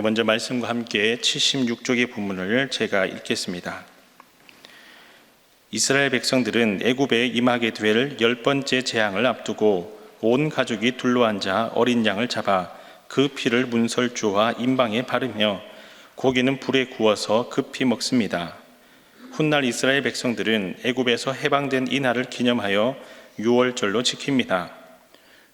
먼저 말씀과 함께 76쪽의 본문을 제가 읽겠습니다. 이스라엘 백성들은 애굽에 임하게 될 10번째 재앙을 앞두고 온 가족이 둘러앉아 어린 양을 잡아 그 피를 문설주와 임방에 바르며 고기는 불에 구워서 급히 먹습니다. 훗날 이스라엘 백성들은 애굽에서 해방된 이 날을 기념하여 유월절로 지킵니다.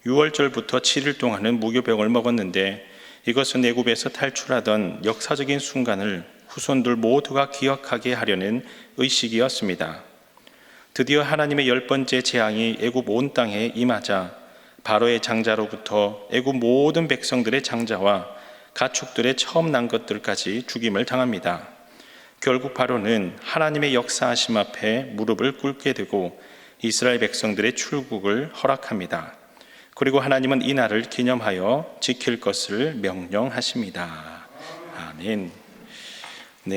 유월절부터 7일 동안은 무교병을 먹었는데 이것은 애굽에서 탈출하던 역사적인 순간을 후손들 모두가 기억하게 하려는 의식이었습니다. 드디어 하나님의 10번째 재앙이 애굽 온 땅에 임하자 바로의 장자로부터 애굽 모든 백성들의 장자와 가축들의 처음 난 것들까지 죽임을 당합니다. 결국 바로는 하나님의 역사하심 앞에 무릎을 꿇게 되고 이스라엘 백성들의 출국을 허락합니다. 그리고 하나님은 이 날을 기념하여 지킬 것을 명령하십니다. 아멘.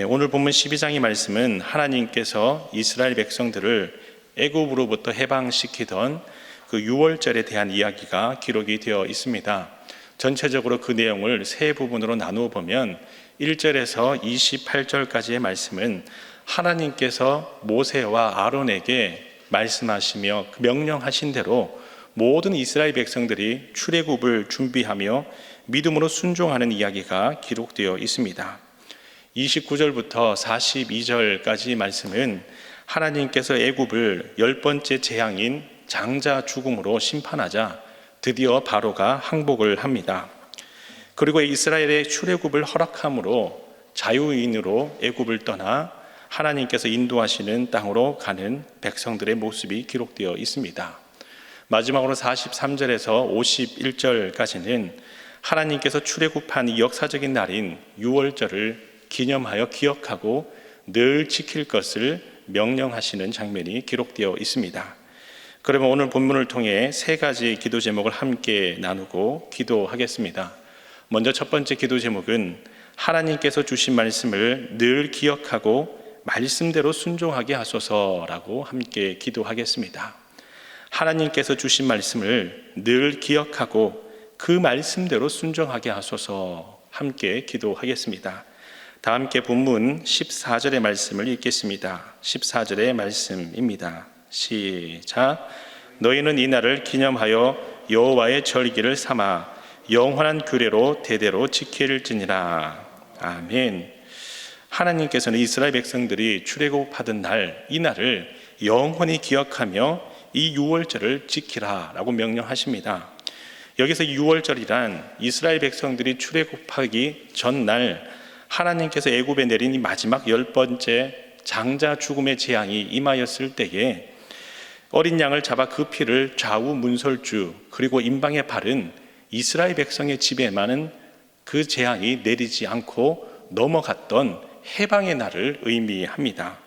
오늘 본문 12장의 말씀은 하나님께서 이스라엘 백성들을 애굽으로부터 해방시키던 그 유월절에 대한 이야기가 기록이 되어 있습니다. 전체적으로 그 내용을 세 부분으로 나누어 보면 1절에서 28절까지의 말씀은 하나님께서 모세와 아론에게 말씀하시며 명령하신 대로 모든 이스라엘 백성들이 출애굽을 준비하며 믿음으로 순종하는 이야기가 기록되어 있습니다. 29절부터 42절까지 말씀은 하나님께서 애굽을 10번째 재앙인 장자 죽음으로 심판하자 드디어 바로가 항복을 합니다. 그리고 이스라엘의 출애굽을 허락함으로 자유인으로 애굽을 떠나 하나님께서 인도하시는 땅으로 가는 백성들의 모습이 기록되어 있습니다. 마지막으로 43절에서 51절까지는 하나님께서 출애굽한 이 역사적인 날인 유월절을 기념하여 기억하고 늘 지킬 것을 명령하시는 장면이 기록되어 있습니다. 그러면 오늘 본문을 통해 세 가지 기도 제목을 함께 나누고 기도하겠습니다. 먼저 첫 번째 기도 제목은 하나님께서 주신 말씀을 늘 기억하고 말씀대로 순종하게 하소서라고 함께 기도하겠습니다. 하나님께서 주신 말씀을 늘 기억하고 그 말씀대로 순종하게 하소서 함께 기도하겠습니다. 다 함께 본문 14절의 말씀을 읽겠습니다. 14절의 말씀입니다. 시작. 너희는 이 날을 기념하여 여호와의 절기를 삼아 영원한 규례로 대대로 지킬지니라. 아멘. 하나님께서는 이스라엘 백성들이 출애굽하던 날, 이 날을 영원히 기억하며 이 유월절을 지키라라고 명령하십니다. 여기서 유월절이란 이스라엘 백성들이 출애굽하기 전날 하나님께서 애굽에 내린 이 마지막 10번째 장자 죽음의 재앙이 임하였을 때에 어린 양을 잡아 그 피를 좌우 문설주 그리고 임방에 바른 이스라엘 백성의 집에만은 그 재앙이 내리지 않고 넘어갔던 해방의 날을 의미합니다.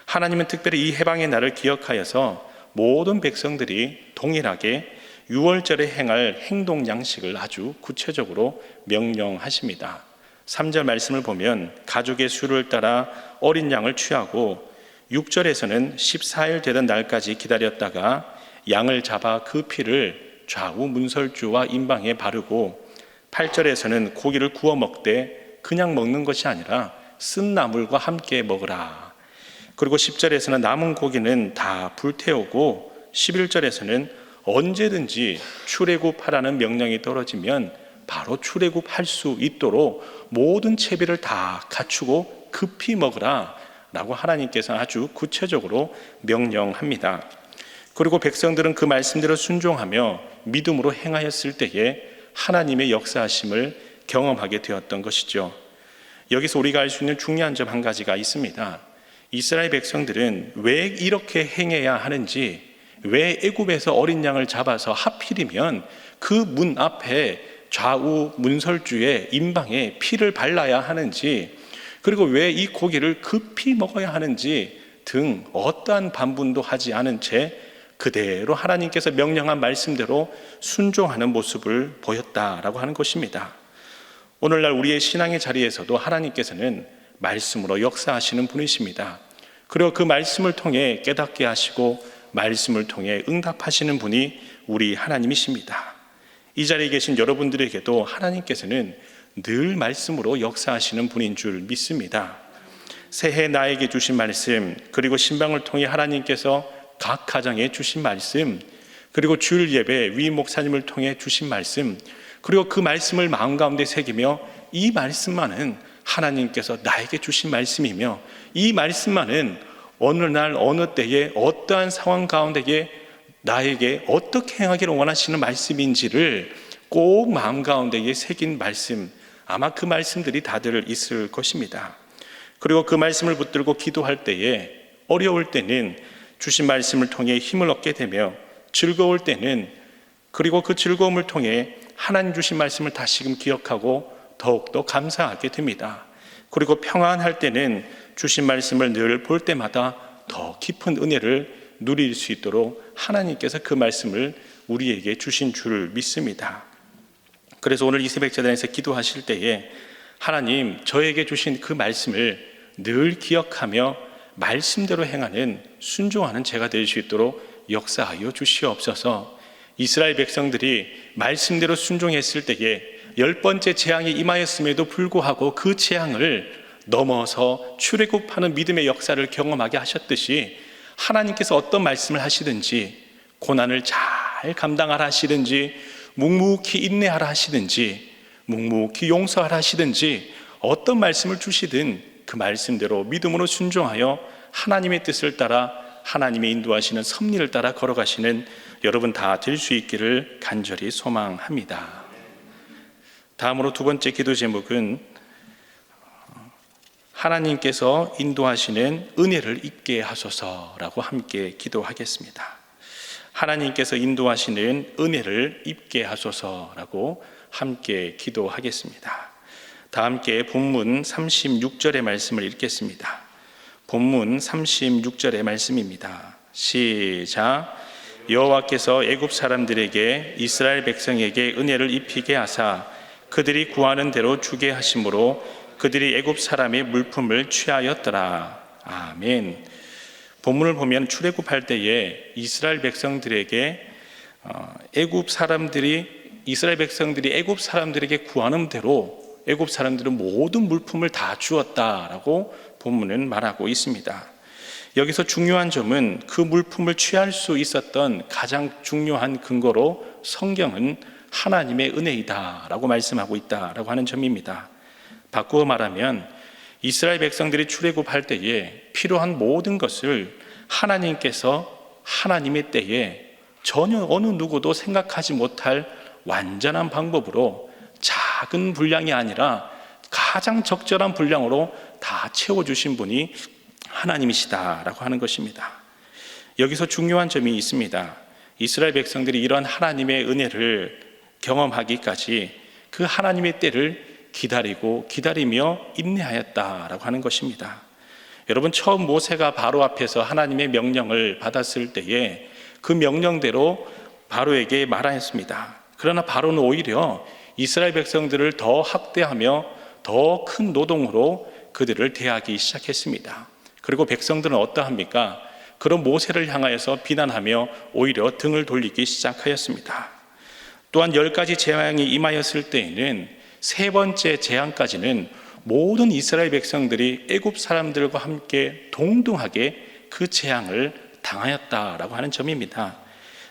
하나님은 특별히 이 해방의 날을 기억하여서 모든 백성들이 동일하게 유월절에 행할 행동 양식을 아주 구체적으로 명령하십니다. 3절 말씀을 보면 가족의 수를 따라 어린 양을 취하고 6절에서는 14일 되던 날까지 기다렸다가 양을 잡아 그 피를 좌우 문설주와 임방에 바르고 8절에서는 고기를 구워 먹되 그냥 먹는 것이 아니라 쓴 나물과 함께 먹으라. 그리고 10절에서는 남은 고기는 다 불태우고 11절에서는 언제든지 출애굽하라는 명령이 떨어지면 바로 출애굽할 수 있도록 모든 채비를 다 갖추고 급히 먹으라 라고 하나님께서 아주 구체적으로 명령합니다. 그리고 백성들은 그 말씀대로 순종하며 믿음으로 행하였을 때에 하나님의 역사하심을 경험하게 되었던 것이죠. 여기서 우리가 알 수 있는 중요한 점 한 가지가 있습니다. 이스라엘 백성들은 왜 이렇게 행해야 하는지, 왜 애굽에서 어린 양을 잡아서 하필이면 그 문 앞에 좌우 문설주에 임방에 피를 발라야 하는지, 그리고 왜 이 고기를 급히 먹어야 하는지 등 어떠한 반문도 하지 않은 채 그대로 하나님께서 명령한 말씀대로 순종하는 모습을 보였다라고 하는 것입니다. 오늘날 우리의 신앙의 자리에서도 하나님께서는 말씀으로 역사하시는 분이십니다. 그리고 그 말씀을 통해 깨닫게 하시고 말씀을 통해 응답하시는 분이 우리 하나님이십니다. 이 자리에 계신 여러분들에게도 하나님께서는 늘 말씀으로 역사하시는 분인 줄 믿습니다. 새해 나에게 주신 말씀, 그리고 신방을 통해 하나님께서 각 가정에 주신 말씀, 그리고 주일 예배 위 목사님을 통해 주신 말씀, 그리고 그 말씀을 마음 가운데 새기며 이 말씀만은 하나님께서 나에게 주신 말씀이며 이 말씀만은 어느 날 어느 때에 어떠한 상황 가운데에 나에게 어떻게 행하기를 원하시는 말씀인지를 꼭 마음 가운데에 새긴 말씀, 아마 그 말씀들이 다들 있을 것입니다. 그리고 그 말씀을 붙들고 기도할 때에 어려울 때는 주신 말씀을 통해 힘을 얻게 되며 즐거울 때는 그리고 그 즐거움을 통해 하나님 주신 말씀을 다시금 기억하고 더욱더 감사하게 됩니다. 그리고 평안할 때는 주신 말씀을 늘 볼 때마다 더 깊은 은혜를 누릴 수 있도록 하나님께서 그 말씀을 우리에게 주신 줄 믿습니다. 그래서 오늘 이 새벽 제단에서 기도하실 때에 하나님 저에게 주신 그 말씀을 늘 기억하며 말씀대로 행하는 순종하는 제가 될 수 있도록 역사하여 주시옵소서. 이스라엘 백성들이 말씀대로 순종했을 때에 10번째 재앙이 임하였음에도 불구하고 그 재앙을 넘어서 출애굽하는 믿음의 역사를 경험하게 하셨듯이 하나님께서 어떤 말씀을 하시든지 고난을 잘 감당하라 하시든지 묵묵히 인내하라 하시든지 묵묵히 용서하라 하시든지 어떤 말씀을 주시든 그 말씀대로 믿음으로 순종하여 하나님의 뜻을 따라 하나님의 인도하시는 섭리를 따라 걸어가시는 여러분 다 될 수 있기를 간절히 소망합니다. 다음으로 두 번째 기도 제목은 하나님께서 인도하시는 은혜를 입게 하소서라고 함께 기도하겠습니다. 하나님께서 인도하시는 은혜를 입게 하소서라고 함께 기도하겠습니다. 다 함께 본문 36절의 말씀을 읽겠습니다. 본문 36절의 말씀입니다. 시작. 여호와께서 애굽 사람들에게 이스라엘 백성에게 은혜를 입히게 하사 그들이 구하는 대로 주게 하심으로 그들이 애굽 사람의 물품을 취하였더라. 아멘. 본문을 보면 출애굽할 때에 이스라엘 백성들에게 이스라엘 백성들이 애굽 사람들에게 구하는 대로 애굽 사람들은 모든 물품을 다 주었다라고 본문은 말하고 있습니다. 여기서 중요한 점은 그 물품을 취할 수 있었던 가장 중요한 근거로 성경은 하나님의 은혜이다라고 말씀하고 있다라고 하는 점입니다. 바꾸어 말하면 이스라엘 백성들이 출애굽할 때에 필요한 모든 것을 하나님께서 하나님의 때에 전혀 어느 누구도 생각하지 못할 완전한 방법으로 작은 분량이 아니라 가장 적절한 분량으로 다 채워주신 분이 하나님이시다라고 하는 것입니다. 여기서 중요한 점이 있습니다. 이스라엘 백성들이 이런 하나님의 은혜를 경험하기까지 그 하나님의 때를 기다리며 인내하였다라고 하는 것입니다. 여러분, 처음 모세가 바로 앞에서 하나님의 명령을 받았을 때에 그 명령대로 바로에게 말하였습니다. 그러나 바로는 오히려 이스라엘 백성들을 더 학대하며 더 큰 노동으로 그들을 대하기 시작했습니다. 그리고 백성들은 어떠합니까? 그런 모세를 향하여서 비난하며 오히려 등을 돌리기 시작하였습니다. 또한 10가지 재앙이 임하였을 때에는 세 번째 재앙까지는 모든 이스라엘 백성들이 애굽 사람들과 함께 동등하게 그 재앙을 당하였다라고 하는 점입니다.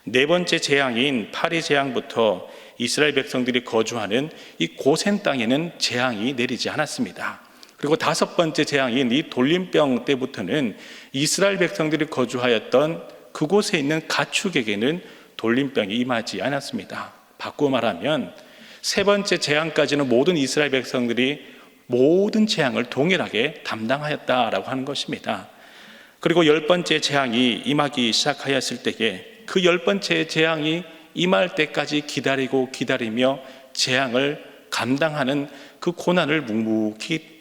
네 번째 재앙인 파리 재앙부터 이스라엘 백성들이 거주하는 이 고센 땅에는 재앙이 내리지 않았습니다. 그리고 다섯 번째 재앙인 이 돌림병 때부터는 이스라엘 백성들이 거주하였던 그곳에 있는 가축에게는 돌림병이 임하지 않았습니다. 바꾸어 말하면 세 번째 재앙까지는 모든 이스라엘 백성들이 모든 재앙을 동일하게 담당하였다라고 하는 것입니다. 그리고 10번째 재앙이 임하기 시작하였을 때에 그 10번째 재앙이 임할 때까지 기다리며 재앙을 감당하는 그 고난을 묵묵히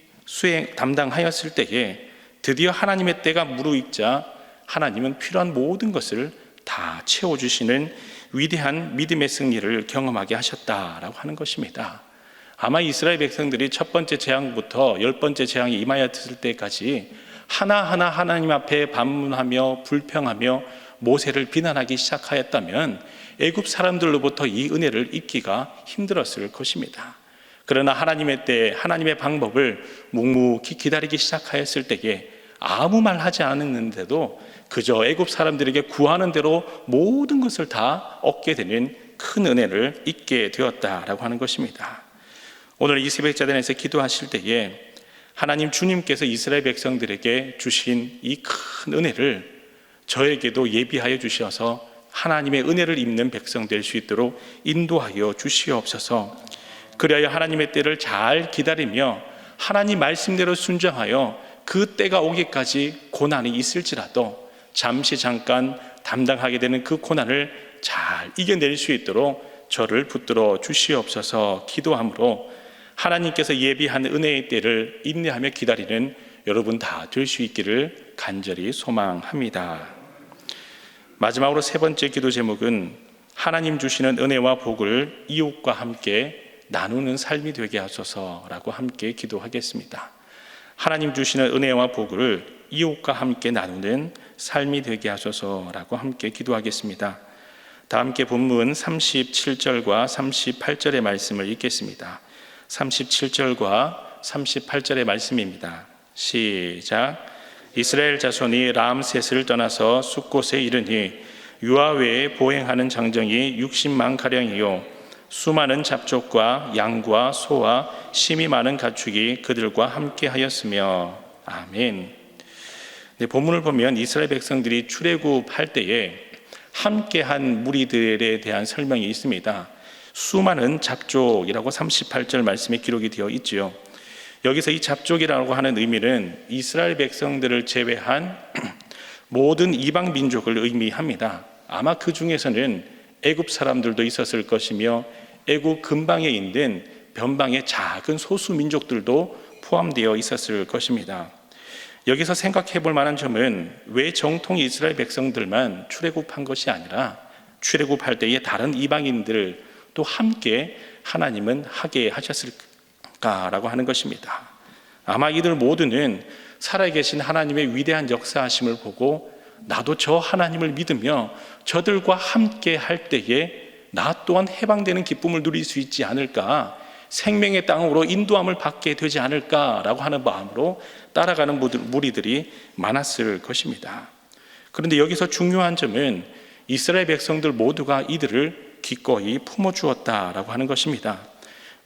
담당하였을 때에 드디어 하나님의 때가 무르익자 하나님은 필요한 모든 것을 다 채워주시는 위대한 믿음의 승리를 경험하게 하셨다라고 하는 것입니다. 아마 이스라엘 백성들이 첫 번째 재앙부터 10번째 재앙이 임하였을 때까지 하나하나 하나님 앞에 반문하며 불평하며 모세를 비난하기 시작하였다면 애굽 사람들로부터 이 은혜를 입기가 힘들었을 것입니다. 그러나 하나님의 때, 하나님의 방법을 묵묵히 기다리기 시작하였을 때에 아무 말 하지 않았는데도 그저 애굽 사람들에게 구하는 대로 모든 것을 다 얻게 되는 큰 은혜를 잊게 되었다라고 하는 것입니다. 오늘 이 새벽자단에서 기도하실 때에 하나님 주님께서 이스라엘 백성들에게 주신 이 큰 은혜를 저에게도 예비하여 주셔서 하나님의 은혜를 입는 백성 될 수 있도록 인도하여 주시옵소서. 그리하여 하나님의 때를 잘 기다리며 하나님 말씀대로 순종하여 그 때가 오기까지 고난이 있을지라도 잠시 잠깐 담당하게 되는 그 고난을 잘 이겨낼 수 있도록 저를 붙들어 주시옵소서. 기도함으로 하나님께서 예비한 은혜의 때를 인내하며 기다리는 여러분 다 될 수 있기를 간절히 소망합니다. 마지막으로 세 번째 기도 제목은 하나님 주시는 은혜와 복을 이웃과 함께 나누는 삶이 되게 하소서라고 함께 기도하겠습니다. 하나님 주시는 은혜와 복을 이웃과 함께 나누는 삶이 되게 하소서라고 함께 기도하겠습니다. 다 함께 본문 37절과 38절의 말씀을 읽겠습니다. 37절과 38절의 말씀입니다. 시작. 이스라엘 자손이 람셋을 떠나서 숫곳에 이르니 유아 외에 보행하는 장정이 60만 가량이요 수많은 잡족과 양과 소와 심이 많은 가축이 그들과 함께 하였으며. 아멘. 네, 본문을 보면 이스라엘 백성들이 출애굽할 때에 함께한 무리들에 대한 설명이 있습니다. 수많은 잡족이라고 38절 말씀에 기록이 되어 있지요. 여기서 이 잡족이라고 하는 의미는 이스라엘 백성들을 제외한 모든 이방 민족을 의미합니다. 아마 그 중에서는 애굽 사람들도 있었을 것이며 애굽 근방에 있는 변방의 작은 소수 민족들도 포함되어 있었을 것입니다. 여기서 생각해 볼 만한 점은 왜 정통 이스라엘 백성들만 출애굽한 것이 아니라 출애굽할 때에 다른 이방인들 또 함께 하나님은 하게 하셨을까라고 하는 것입니다. 아마 이들 모두는 살아계신 하나님의 위대한 역사하심을 보고 나도 저 하나님을 믿으며 저들과 함께 할 때에 나 또한 해방되는 기쁨을 누릴 수 있지 않을까, 생명의 땅으로 인도함을 받게 되지 않을까라고 하는 마음으로 따라가는 무리들이 많았을 것입니다. 그런데 여기서 중요한 점은 이스라엘 백성들 모두가 이들을 기꺼이 품어주었다라고 하는 것입니다.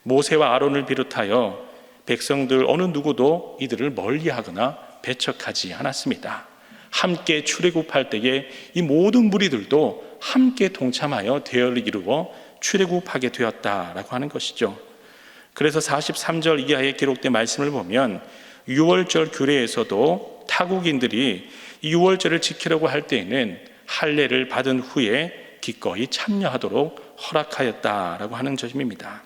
모세와 아론을 비롯하여 백성들 어느 누구도 이들을 멀리하거나 배척하지 않았습니다. 함께 출애굽할 때에 이 모든 무리들도 함께 동참하여 대열을 이루어 출애굽하게 되었다라고 하는 것이죠. 그래서 43절 이하에 기록된 말씀을 보면 유월절 규례에서도 타국인들이 이 유월절을 지키려고 할 때에는 할례를 받은 후에 기꺼이 참여하도록 허락하였다라고 하는 점입니다.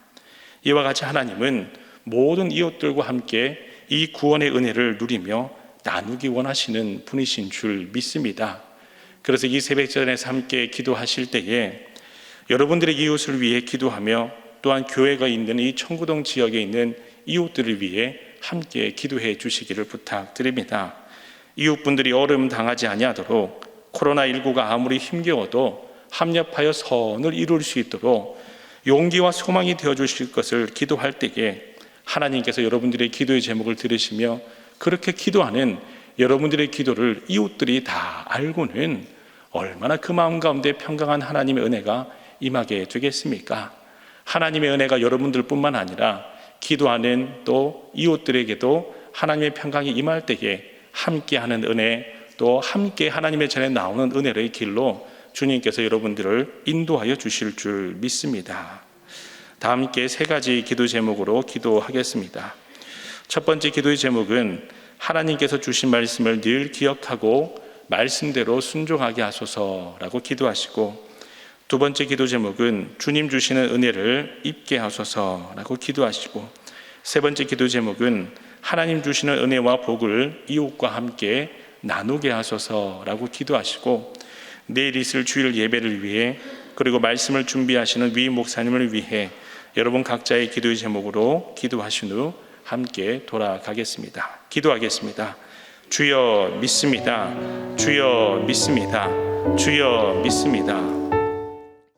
이와 같이 하나님은 모든 이웃들과 함께 이 구원의 은혜를 누리며 나누기 원하시는 분이신 줄 믿습니다. 그래서 이 새벽전에서 함께 기도하실 때에 여러분들의 이웃을 위해 기도하며 또한 교회가 있는 이 청구동 지역에 있는 이웃들을 위해 함께 기도해 주시기를 부탁드립니다. 이웃분들이 어려움 당하지 아니하도록 코로나19가 아무리 힘겨워도 합력하여 선을 이룰 수 있도록 용기와 소망이 되어 주실 것을 기도할 때에 하나님께서 여러분들의 기도의 제목을 들으시며 그렇게 기도하는 여러분들의 기도를 이웃들이 다 알고는 얼마나 그 마음 가운데 평강한 하나님의 은혜가 임하게 되겠습니까? 하나님의 은혜가 여러분들뿐만 아니라 기도하는 또 이웃들에게도 하나님의 평강이 임할 때에 함께하는 은혜, 또 함께 하나님의 전에 나오는 은혜의 길로 주님께서 여러분들을 인도하여 주실 줄 믿습니다. 다 함께 세 가지 기도 제목으로 기도하겠습니다. 첫 번째 기도의 제목은 하나님께서 주신 말씀을 늘 기억하고 말씀대로 순종하게 하소서라고 기도하시고, 두 번째 기도 제목은 주님 주시는 은혜를 입게 하소서라고 기도하시고, 세 번째 기도 제목은 하나님 주시는 은혜와 복을 이웃과 함께 나누게 하소서라고 기도하시고, 내일 있을 주일 예배를 위해 그리고 말씀을 준비하시는 위 목사님을 위해 여러분 각자의 기도의 제목으로 기도하신 후 함께 돌아가겠습니다. 기도하겠습니다. 주여 믿습니다. 주여 믿습니다. 주여 믿습니다.